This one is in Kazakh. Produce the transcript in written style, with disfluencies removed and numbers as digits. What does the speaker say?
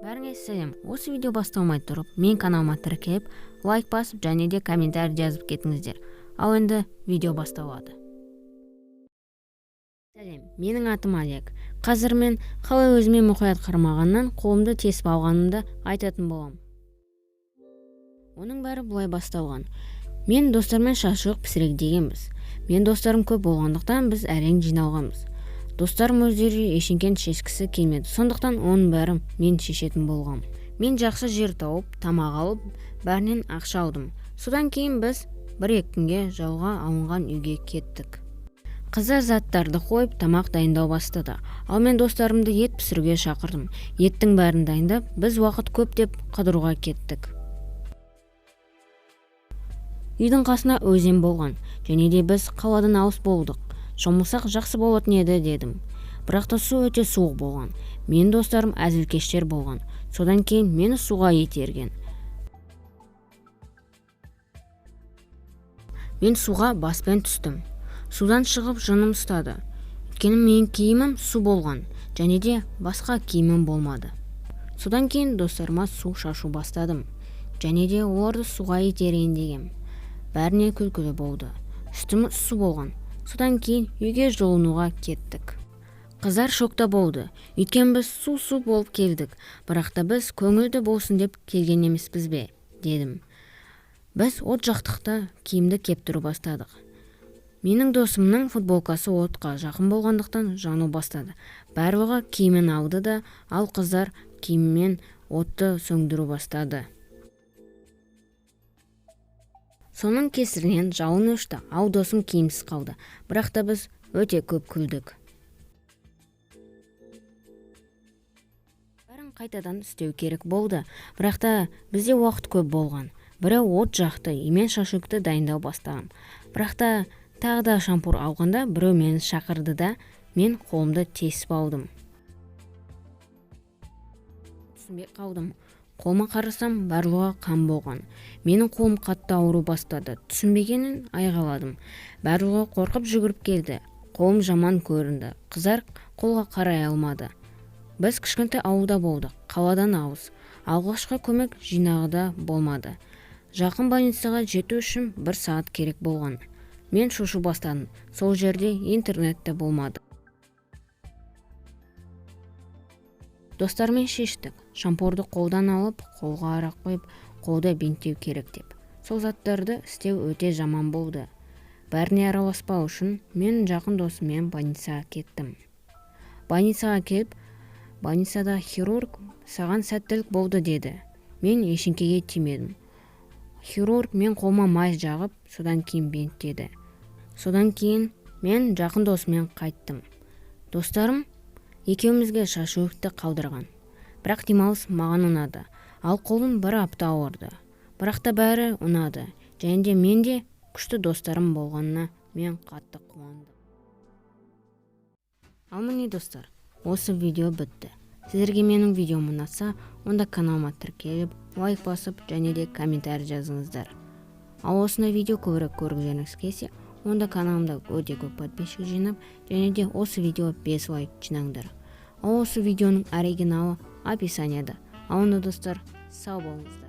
Бәріңе сәлем. Осы видео басталмай тұрып, мен каналыма тіркеліп, лайк басып, және де комментарий жазып кетіңіздер. Ал енді видео басталады. Сәлем, менің атым Олег. Қазір мен қалай өзіме мұқият қармағаннан қолымды тесіп алғанымды айтатын болам. Оның бәрі бұлай басталған. Мен достармен шашлық пісірек дегенбіз. Мен достарым көп болғандықтан біз әрең жиналғанбыз. Достарым өздері ештеңені шешкісі келмеді. Сондықтан оның бәрі мен шешетін болғам. Мен жақсы жер тауып, тамақ алып, бәрінен ақша алдым. Содан кейін біз 1-2 күнге жалға алынған үйге кеттік. Қыздар заттарды қойып, тамақ дайындау бастады. Ал мен достарымды ет пісіруге шақырдым. Еттің бәрін дайындап, біз уақыт көп деп қыдыруға кеттік. Үйдің қасына өзен болған, және де біз қаладан алыс болдық. Шомылсақ жақсы болатын еді дедім. Бірақ та су өте суық болған. Мен достарым әзілкештер болған. Содан кейін мені суға итерген. Мен суға баспен түстім. Судан шығып жыным ұстады. Өйткені менің киімім су болған, және де басқа киімім болмады. Содан кейін достарыма су шашу бастадым. Және де оларды суға итерейін дегем. Бәріне күлкілі болды. Үстіміз су болған. Содан кейін үйге жолынуға кеттік. Қыздар шокта болды. Өйткені біз су болып келдік. Бірақ та біз көңілді болсын деп келген емеспіз бе, дедім. Біз от жақтықта киімді кептіру бастадық. Менің досымның футболкасы отқа жақын болғандықтан жану бастады. Барлығы киімін алды да, ал қыздар киіммен отты сөндіру бастады. Соның кесірінен жалын өшті, ал досым киімсіз қалды. Бірақ та біз өте көп күлдік. Бәрін қайтадан істеу керек болды. Бірақ та бізде уақыт көп болған. Бірі от жақты, мен шашлыкты дайындау бастағам. Бірақ та тағы да шампур алғанда біреу мені шақырды да, мен қолымды тесіп алдым. Түсінбей қалдым. Қолыма қарасам, барлығы қан болған. Менің қолым қатты ауыру бастады. Түсінбегенін айғаладым. Барлығы қорқып жүгіріп келді. Қолым жаман көрінді. Қыздар қолға қарай алмады. Біз кішкентай ауылда болдық. Қаладан алыс. Алғашқы көмек жинағыда болмады. Жақын больницаға жету үшін 1 сағат керек болған. Мен шошу бастадым. Сол жерде интернетте болмады. Достармен шештік. Шампурды қолдан алып, қолға арақ қойып, қолды бинттеу керек деп. Сол заттарды істеу өте жаман болды. Бәріне араласпау үшін мен жақын досыммен больницаға кеттім. Больницаға келіп, больницада хирург саған сәттілік болды деді. Мен ешеңкеге тимедім. Хирург мен қолыма май жағып, содан кейін бинттеді. Содан кейін мен жақын досыммен қайттым. Достарым екеумізге шашлыкты қалдырған. Бірақ демалыс маған ұнады. Ал қолым 1 апта ауырды. Бірақ та бәрі ұнады. Және де менде күшті достарым болғанына мен қатты қуандым. Ал міне достар, осы видео бітті. Сіздерге менің видеом ұнаса, онда каналыма тіркеліп, лайк басып, және де комментарий жазыңыздар. Ал осындай видео көбірек көргіңіз келсе, онда каналымда өте көп подписчик жинап, және де осы видео 5 лайк жинаңдар. Ал осы видеоның оригиналы описанияда. Ал онда достар, сау болыңыздар.